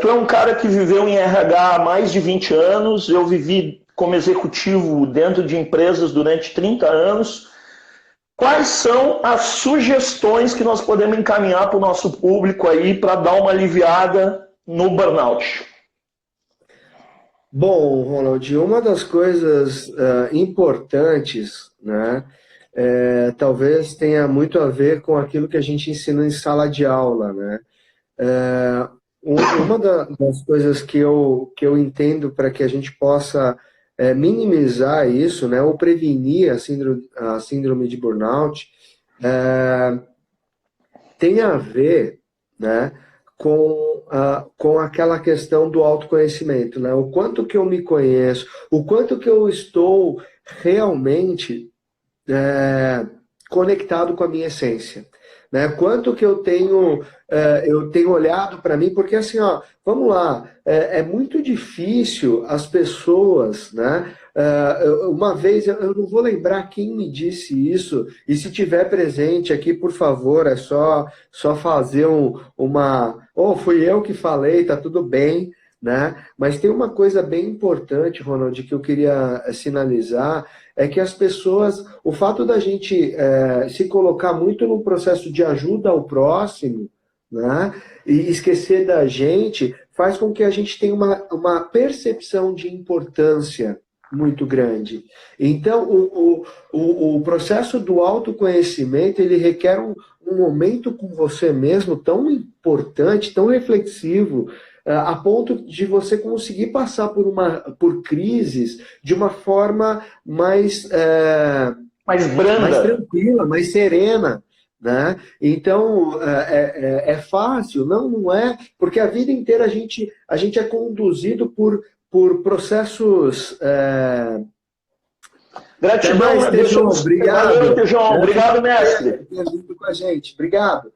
tu é um cara que viveu em RH há mais de 20 anos, eu vivi como executivo dentro de empresas durante 30 anos. Quais são as sugestões que nós podemos encaminhar para o nosso público aí para dar uma aliviada no burnout? Bom, Ronald, uma das coisas importantes, né, talvez tenha muito a ver com aquilo que a gente ensina em sala de aula, né? Uma das coisas que eu entendo para que a gente possa minimizar isso, né, ou prevenir a síndrome de burnout, tem a ver, né, com aquela questão do autoconhecimento, né? O quanto que eu me conheço, o quanto que eu estou realmente conectado com a minha essência, né? Quanto que eu tenho olhado para mim, porque assim, ó, vamos lá, é muito difícil as pessoas, né? Uma vez, eu não vou lembrar quem me disse isso, e se tiver presente aqui, por favor, é só fazer fui eu que falei, tá tudo bem, né? Mas tem uma coisa bem importante, Ronald, que eu queria sinalizar, é que as pessoas, o fato da gente se colocar muito no processo de ajuda ao próximo, né, e esquecer da gente, faz com que a gente tenha uma percepção de importância muito grande. Então, o processo do autoconhecimento, ele requer um momento com você mesmo tão importante, tão reflexivo, a ponto de você conseguir passar por crises de uma forma mais branda, mais tranquila, mais serena, né? Então, é fácil? Não é, porque a vida inteira a gente é conduzido por processos... Gratidão, Tejão, obrigado. Valeu, Tejão. Obrigado, mestre. Com a gente. Obrigado.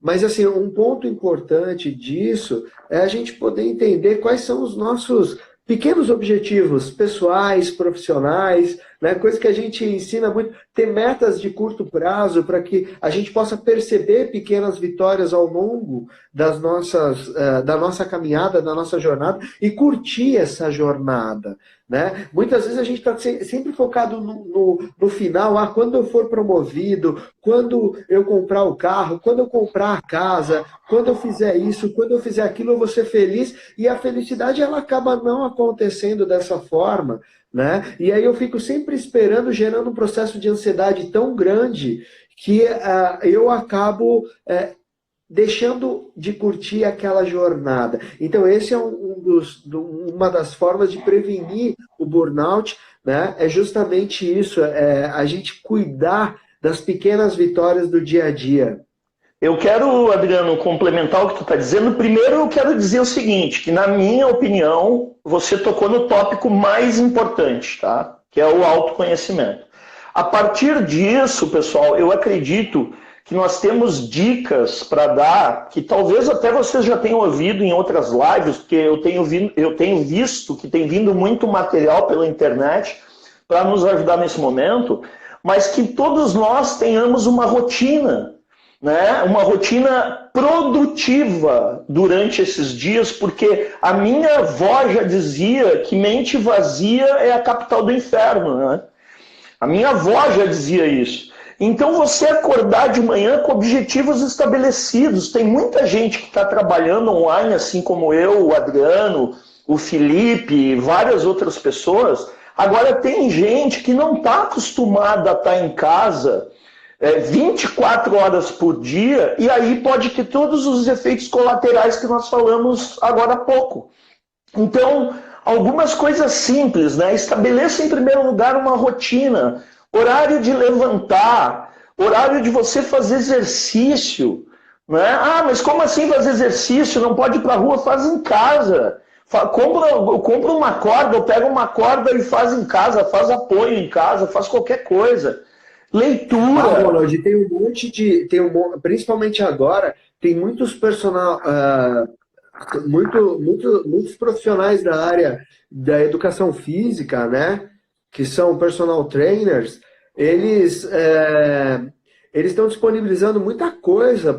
Mas, assim, um ponto importante disso é a gente poder entender quais são os nossos pequenos objetivos pessoais, profissionais, né? Coisa que a gente ensina muito, ter metas de curto prazo para que a gente possa perceber pequenas vitórias ao longo da nossa caminhada, da nossa jornada e curtir essa jornada, né? Muitas vezes a gente está sempre focado no final, quando eu for promovido, quando eu comprar o carro, quando eu comprar a casa, quando eu fizer isso, quando eu fizer aquilo, eu vou ser feliz, e a felicidade ela acaba não acontecendo dessa forma, né? E aí eu fico sempre esperando, gerando um processo de ansiedade tão grande que eu acabo deixando de curtir aquela jornada. Então, esse é uma das formas de prevenir o burnout, né? É justamente isso, a gente cuidar das pequenas vitórias do dia a dia. Eu quero, Adriano, complementar o que tu está dizendo. Primeiro, eu quero dizer o seguinte, que na minha opinião, você tocou no tópico mais importante, tá? Que é o autoconhecimento. A partir disso, pessoal, eu acredito que nós temos dicas para dar, que talvez até vocês já tenham ouvido em outras lives, porque eu tenho visto que tem vindo muito material pela internet para nos ajudar nesse momento, mas que todos nós tenhamos uma rotina, né? Uma rotina produtiva durante esses dias, porque a minha avó já dizia que mente vazia é a capital do inferno, né? A minha avó já dizia isso. Então você acordar de manhã com objetivos estabelecidos. Tem muita gente que está trabalhando online, assim como eu, o Adriano, o Felipe, várias outras pessoas. Agora tem gente que não está acostumada a estar em casa 24 horas por dia, e aí pode ter todos os efeitos colaterais que nós falamos agora há pouco. Então, algumas coisas simples, né? Estabeleça em primeiro lugar uma rotina, horário de levantar, horário de você fazer exercício, né? Ah, mas como assim fazer exercício? Não pode ir para a rua? Faz em casa. Compra uma corda, ou pega uma corda e faz em casa, faz apoio em casa, faz qualquer coisa. Leitura. Ronald, tem um monte de... principalmente agora, tem muitos muitos profissionais da área da educação física, né? que são personal trainers, eles estão disponibilizando muita coisa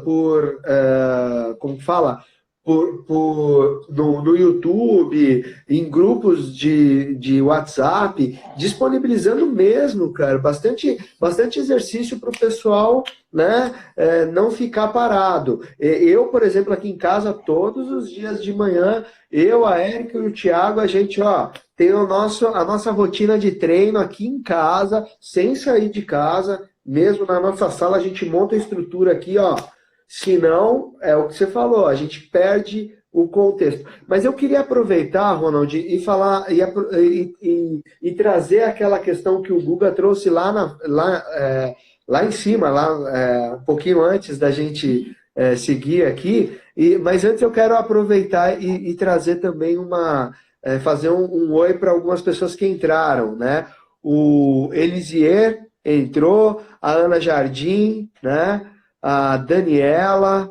como fala, no YouTube, em grupos de WhatsApp, disponibilizando mesmo, cara, bastante exercício para o pessoal, né, não ficar parado. Eu, por exemplo, aqui em casa, todos os dias de manhã, eu, a Érica e o Thiago, a gente, tem a nossa rotina de treino aqui em casa, sem sair de casa, mesmo na nossa sala, a gente monta a estrutura aqui, senão, é o que você falou, a gente perde o contexto. Mas eu queria aproveitar, Ronald, e falar e trazer aquela questão que o Guga trouxe lá em cima, um pouquinho antes da gente seguir aqui. Mas antes eu quero aproveitar e trazer também fazer um oi para algumas pessoas que entraram, né? O Elisier entrou, a Ana Jardim, né? A Daniela,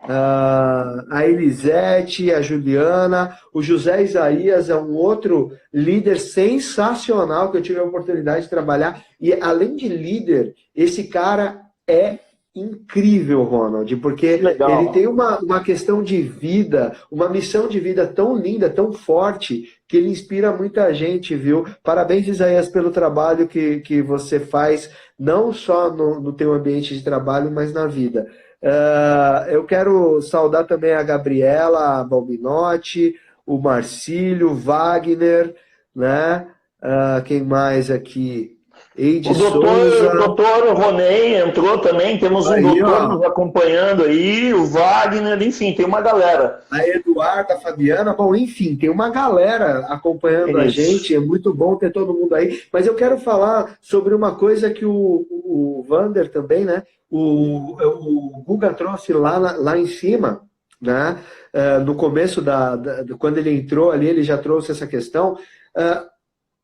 a Elisete, a Juliana, o José Isaías é um outro líder sensacional que eu tive a oportunidade de trabalhar. E além de líder, esse cara é incrível, Ronald, porque ele tem uma questão de vida, uma missão de vida tão linda, tão forte, que ele inspira muita gente, viu? Parabéns, Isaías, pelo trabalho que você faz, não só no teu ambiente de trabalho, mas na vida. Eu quero saudar também a Gabriela, a Balbinotti, o Marcílio, o Wagner, né? Quem mais aqui? Eide Souza. O doutor Ronei entrou também, temos um doutor nos acompanhando aí, o Wagner, enfim, tem uma galera. A Eduarda, a Fabiana, bom, enfim, tem uma galera acompanhando a gente, é muito bom ter todo mundo aí, mas eu quero falar sobre uma coisa que o Vander também, né, o Guga trouxe lá em cima, né, no começo quando ele entrou ali, ele já trouxe essa questão,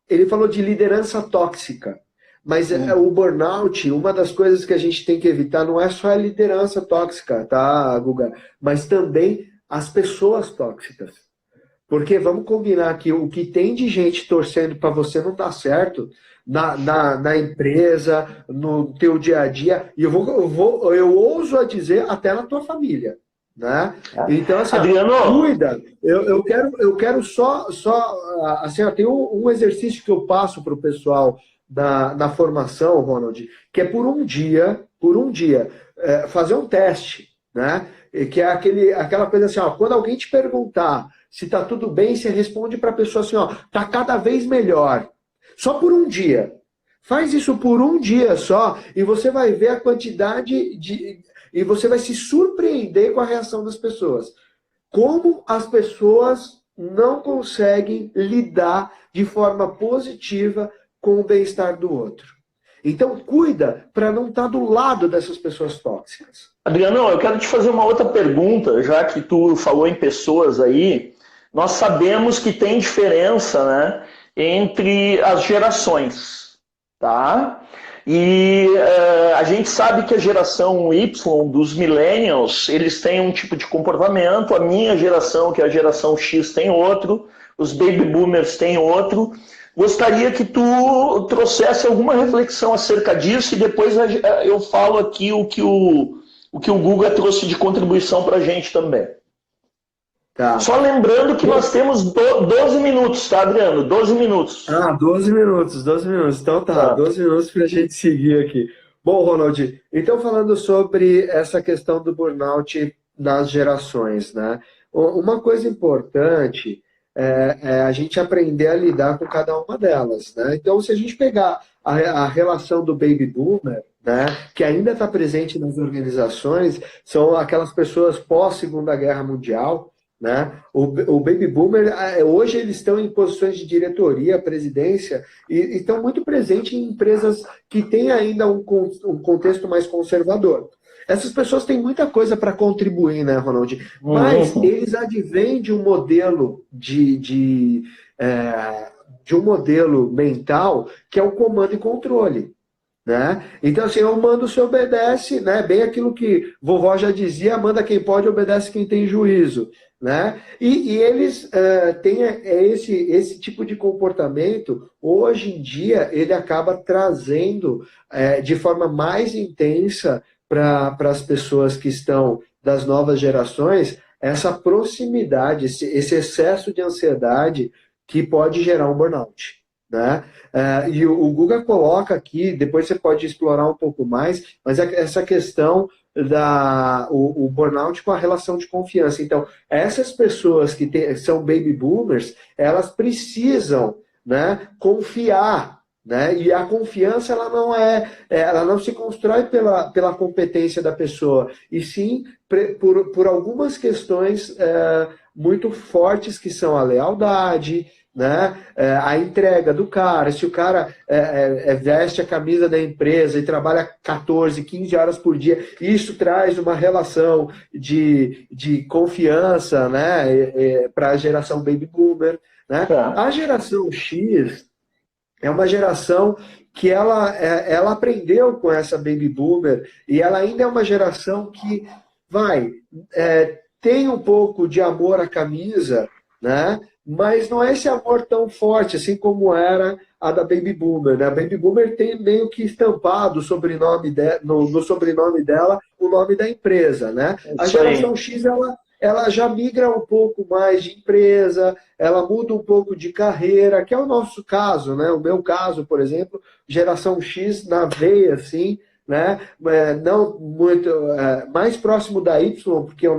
ele falou de liderança tóxica. Mas o burnout, uma das coisas que a gente tem que evitar não é só a liderança tóxica, tá, Guga? Mas também as pessoas tóxicas. Porque vamos combinar que o que tem de gente torcendo para você não dar certo na empresa, no teu dia a dia, e eu ouso a dizer até na tua família. Né? Então, assim, Adriano, cuida. Eu quero só assim, tem um exercício que eu passo para o pessoal na formação, Ronald, que é por um dia, fazer um teste, né? Que é aquela coisa assim, quando alguém te perguntar se está tudo bem, você responde para a pessoa assim, tá cada vez melhor. Só por um dia. Faz isso por um dia só e você vai ver a quantidade e você vai se surpreender com a reação das pessoas. Como as pessoas não conseguem lidar de forma positiva com o bem-estar do outro. Então, cuida para não estar do lado dessas pessoas tóxicas. Adriano, eu quero te fazer uma outra pergunta, já que tu falou em pessoas aí. Nós sabemos que tem diferença, né, entre as gerações, tá? E a gente sabe que a geração Y dos millennials, eles têm um tipo de comportamento, a minha geração, que é a geração X, tem outro, os baby boomers têm outro. Gostaria que tu trouxesse alguma reflexão acerca disso e depois eu falo aqui o que o Guga trouxe de contribuição para a gente também. Tá. Só lembrando que nós temos 12 minutos, tá, Adriano? 12 minutos. 12 minutos. Então tá. 12 minutos para a gente seguir aqui. Bom, Ronald, então falando sobre essa questão do burnout nas gerações, né? Uma coisa importante é a gente aprender a lidar com cada uma delas, né? Então, se a gente pegar a relação do baby boomer, né, que ainda está presente nas organizações, são aquelas pessoas pós-Segunda Guerra Mundial, né? O baby boomer, hoje eles estão em posições de diretoria, presidência, e estão muito presentes em empresas que têm ainda um contexto mais conservador. Essas pessoas têm muita coisa para contribuir, né, Ronald? Mas eles advêm de um modelo de um modelo mental que é o comando e controle. Né? Então, assim, eu mando, você obedece, né? Bem aquilo que vovó já dizia, manda quem pode, obedece quem tem juízo. né? E eles têm esse tipo de comportamento, hoje em dia, ele acaba trazendo de forma mais intensa para as pessoas que estão das novas gerações essa proximidade, esse excesso de ansiedade que pode gerar um burnout, né? E o Guga coloca aqui, depois você pode explorar um pouco mais, mas essa questão o burnout com a relação de confiança. Então, essas pessoas que são baby boomers, elas precisam, né, confiar, né? E a confiança ela não se constrói pela competência da pessoa, e sim por algumas questões muito fortes que são a lealdade, né? A entrega do cara. Se o cara veste a camisa da empresa e trabalha 14, 15 horas por dia, isso traz uma relação de confiança, né? Para a geração baby boomer, né? A geração X é uma geração que ela aprendeu com essa baby boomer, e ela ainda é uma geração que tem um pouco de amor à camisa, né? Mas não é esse amor tão forte, assim como era a da Baby Boomer, né? A Baby Boomer tem meio que estampado o sobrenome no sobrenome dela o nome da empresa, né? A geração X, ela já migra um pouco mais de empresa, ela muda um pouco de carreira, que é o nosso caso, né? O meu caso, por exemplo, geração X na veia, assim, né? Não muito mais próximo da Y, porque eu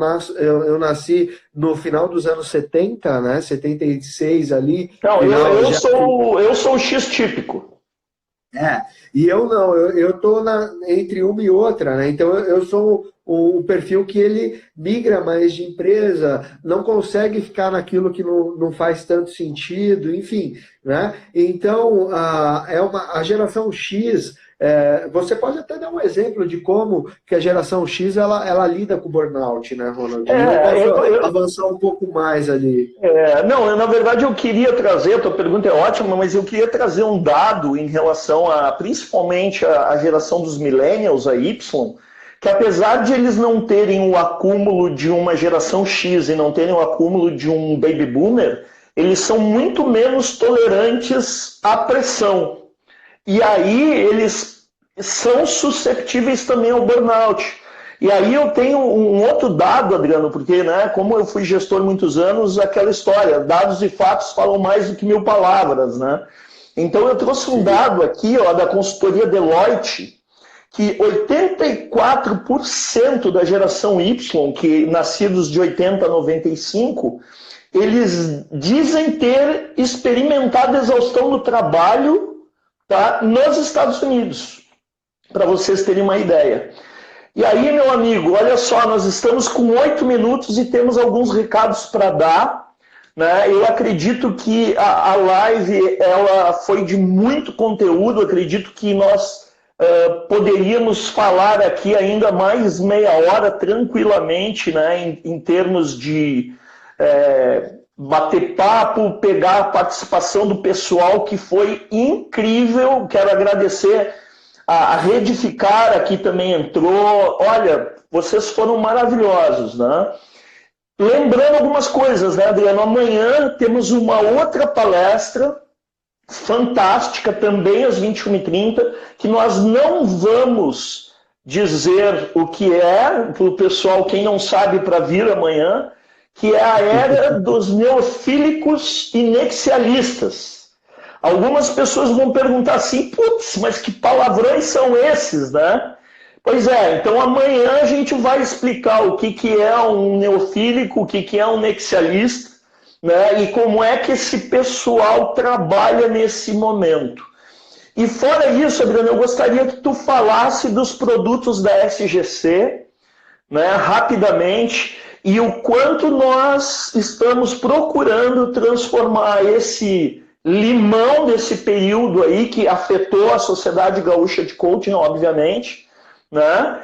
nasci no final dos anos 70, né? 76 ali. Não, eu sou o X típico. E eu não, eu tô entre uma e outra, né? Então eu sou o perfil que ele migra mais de empresa, não consegue ficar naquilo que não faz tanto sentido, enfim, né? Então a geração X. Você pode até dar um exemplo de como que a geração X ela lida com o burnout, né, Ronald? Eu posso avançar um pouco mais ali. Não, na verdade eu queria trazer, a tua pergunta é ótima, mas eu queria trazer um dado em relação principalmente a geração dos millennials, a Y, que apesar de eles não terem o acúmulo de uma geração X e não terem o acúmulo de um baby boomer, eles são muito menos tolerantes à pressão. E aí eles são susceptíveis também ao burnout. E aí eu tenho um outro dado, Adriano, porque, né, como eu fui gestor muitos anos, aquela história, dados e fatos falam mais do que 1000 palavras, né? Então eu trouxe um dado aqui, da consultoria Deloitte, que 84% da geração Y, que nascidos de 80 a 95, eles dizem ter experimentado exaustão no trabalho, tá, nos Estados Unidos, para vocês terem uma ideia. E aí, meu amigo, olha só, nós estamos com 8 minutos e temos alguns recados para dar, né? Eu acredito que a live ela foi de muito conteúdo, acredito que nós poderíamos falar aqui ainda mais meia hora tranquilamente, né? Em termos de bater papo, pegar a participação do pessoal, que foi incrível. Quero agradecer a Redificar, aqui também entrou. Olha, vocês foram maravilhosos, né? Lembrando algumas coisas, né, Adriano? Amanhã temos uma outra palestra fantástica, também às 21h30, que nós não vamos dizer o que é, para o pessoal, quem não sabe, para vir amanhã, que é a era dos neofílicos e nexialistas. Algumas pessoas vão perguntar assim, putz, mas que palavrões são esses, né? Pois é, então amanhã a gente vai explicar o que é um neofílico, o que é um nexialista, né? E como é que esse pessoal trabalha nesse momento. E fora isso, Adriano, eu gostaria que tu falasse dos produtos da SGC, né, rapidamente, e o quanto nós estamos procurando transformar esse limão desse período aí, que afetou a Sociedade Gaúcha de Coaching, obviamente, né,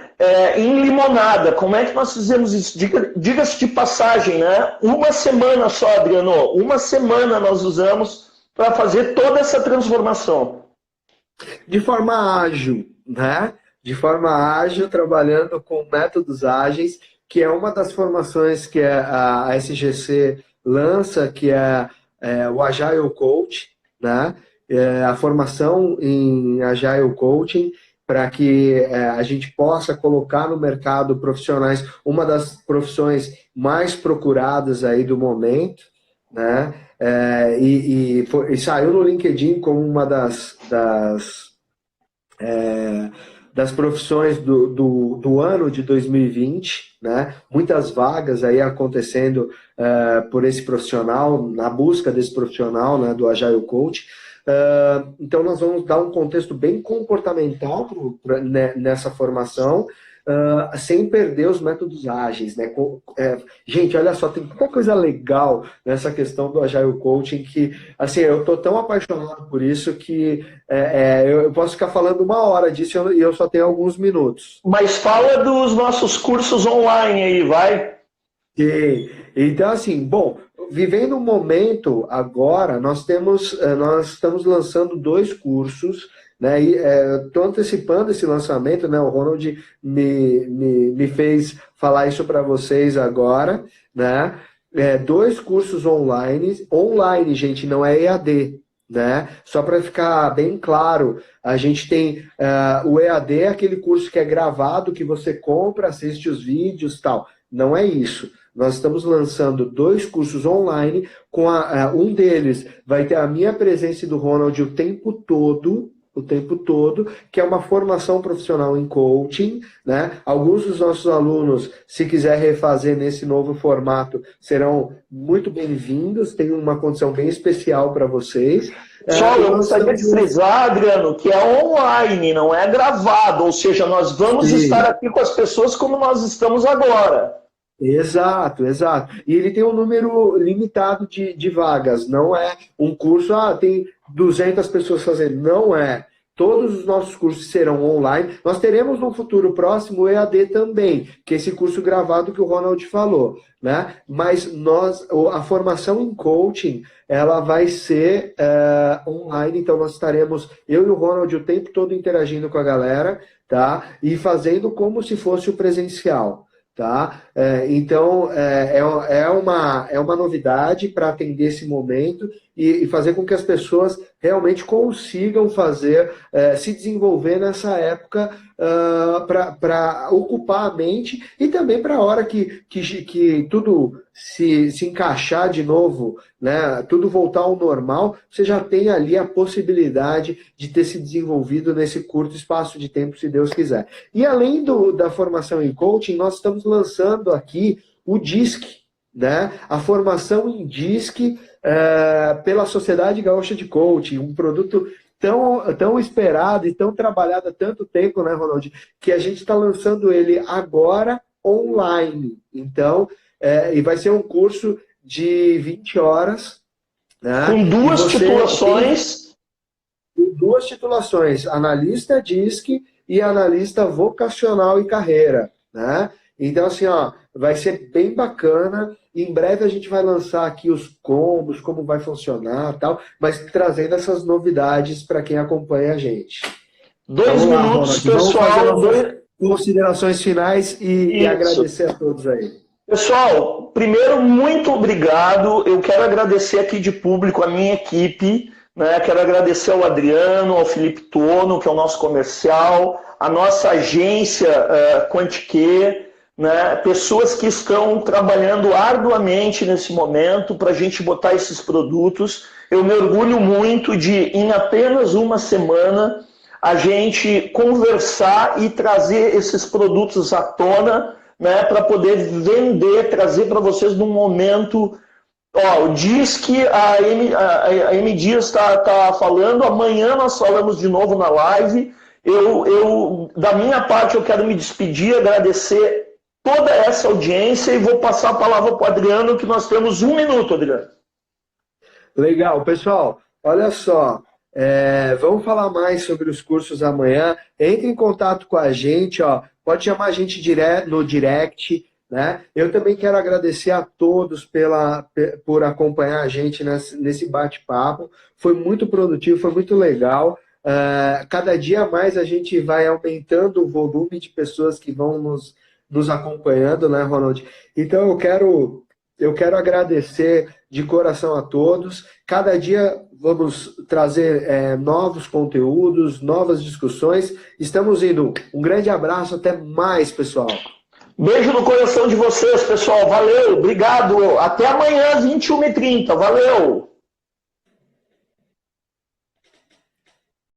em limonada. Como é que nós fizemos isso? Diga-se de passagem, né? Uma semana só, Adriano, uma semana nós usamos para fazer toda essa transformação. De forma ágil, né? De forma ágil, trabalhando com métodos ágeis, que é uma das formações que a SGC lança, que é o Agile Coach, né? A formação em Agile Coaching, para que a gente possa colocar no mercado profissionais, uma das profissões mais procuradas aí do momento, né? E saiu no LinkedIn como uma das profissões do ano de 2020, né? Muitas vagas aí acontecendo por esse profissional, na busca desse profissional, né, do Agile Coach. Então, nós vamos dar um contexto bem comportamental nessa formação, sem perder os métodos ágeis, né? Gente, olha só, tem tanta coisa legal nessa questão do Agile Coaching que, assim, eu estou tão apaixonado por isso que eu posso ficar falando uma hora disso e eu só tenho alguns minutos. Mas fala dos nossos cursos online aí, vai. Então, assim, bom, vivendo um momento agora, nós estamos lançando 2 cursos, né? Estou antecipando esse lançamento, né? O Ronald me fez falar isso para vocês agora, né? 2 cursos online. Online, gente, não é EAD, né? Só para ficar bem claro, a gente tem o EAD, aquele curso que é gravado, que você compra, assiste os vídeos e tal. Não é isso. Nós estamos lançando 2 cursos online, um deles vai ter a minha presença e do Ronald o tempo todo, que é uma formação profissional em coaching, né? Alguns dos nossos alunos, se quiser refazer nesse novo formato, serão muito bem-vindos, tem uma condição bem especial para vocês. Só eu gostaria de frisar, Adriano, que é online, não é gravado, ou seja, nós vamos estar aqui com as pessoas como nós estamos agora. Exato. E ele tem um número limitado de vagas. Não é um curso, tem 200 pessoas fazendo. Não é. Todos os nossos cursos serão online. Nós teremos no futuro próximo o EAD também, que é esse curso gravado que o Ronald falou, né? Mas a formação em coaching, ela vai ser online. Então nós estaremos, eu e o Ronald, o tempo todo interagindo com a galera, tá? E fazendo como se fosse o presencial. Tá? Então, é uma novidade para atender esse momento e fazer com que as pessoas realmente consigam se desenvolver nessa época para ocupar a mente e também para a hora que tudo se encaixar de novo, né, tudo voltar ao normal, você já tem ali a possibilidade de ter se desenvolvido nesse curto espaço de tempo, se Deus quiser. E além da formação em coaching, nós estamos lançando aqui o DISC, né, a formação em DISC pela Sociedade Gaúcha de Coaching, um produto tão esperado e tão trabalhado há tanto tempo, né, Ronald, que a gente está lançando ele agora online. Então, e vai ser um curso de 20 horas. Né? Com 2 titulações. Com 2 titulações, analista DISC e analista vocacional e carreira. Né? Então, assim, vai ser bem bacana. Em breve a gente vai lançar aqui os combos, como vai funcionar e tal, mas trazendo essas novidades para quem acompanha a gente. 2 minutos, pessoal. Considerações finais e agradecer a todos aí. Pessoal, primeiro, muito obrigado. Eu quero agradecer aqui de público a minha equipe, né? Quero agradecer ao Adriano, ao Felipe Tono, que é o nosso comercial, a nossa agência Quantique, né? Pessoas que estão trabalhando arduamente nesse momento para a gente botar esses produtos. Eu me orgulho muito de, em apenas uma semana, a gente conversar e trazer esses produtos à tona, né, para poder vender, trazer para vocês num momento. Diz que a M Dias está falando, amanhã nós falamos de novo na live. Da minha parte, eu quero me despedir, agradecer toda essa audiência e vou passar a palavra para o Adriano, que nós temos 1 minuto, Adriano. Legal, pessoal, olha só. Vamos falar mais sobre os cursos amanhã. Entre em contato com a gente, pode chamar a gente no direct, né? Eu também quero agradecer a todos por acompanhar a gente nesse bate-papo. Foi muito produtivo, foi muito legal. Cada dia mais a gente vai aumentando o volume de pessoas que vão nos acompanhando, né, Ronald? Então eu quero agradecer de coração a todos. Cada dia vamos trazer novos conteúdos, novas discussões. Estamos indo. Um grande abraço, até mais, pessoal. Beijo no coração de vocês, pessoal. Valeu, obrigado. Até amanhã às 21h30. Valeu.